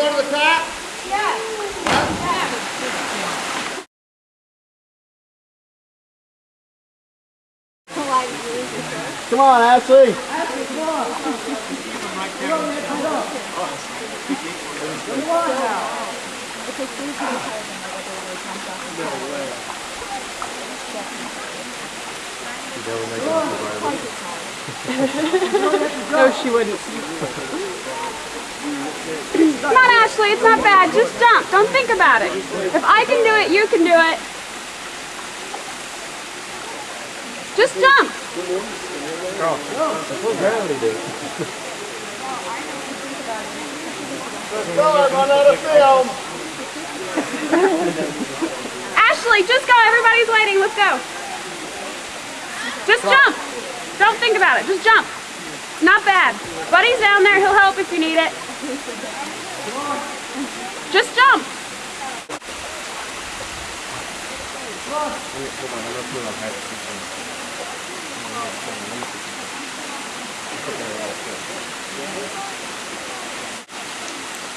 go to the top? Yeah. Come on, Ashley. No, she wouldn't. Come on, Ashley, it's not bad. Just jump. Don't think about it. If I can do it, you can do it. Just jump. Ashley, just go. Everybody's waiting. Let's go. Just jump. Don't think about it. Just jump. Not bad. Buddy's down there. He'll help if you need it. Just jump.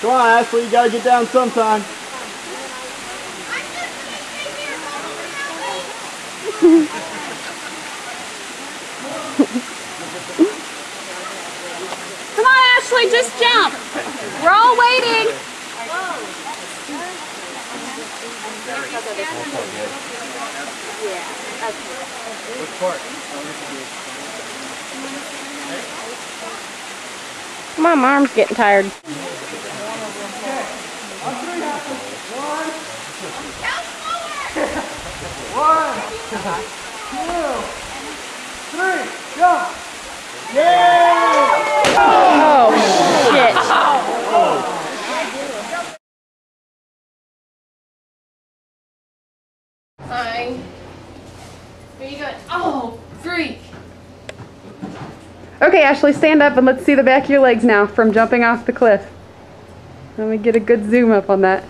Come on, Ashley, you gotta get down sometime. Come on, Ashley, just jump. We're all waiting. Come on, my arm's getting tired. One, 2, 3, jump! Yeah! Oh, shit. Hi. Where are you going? Oh, freak. Okay, Ashley, stand up and let's see the back of your legs now from jumping off the cliff. Let me get a good zoom up on that.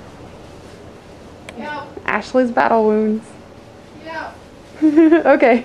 Yep. Ashley's battle wounds. Yep. Okay.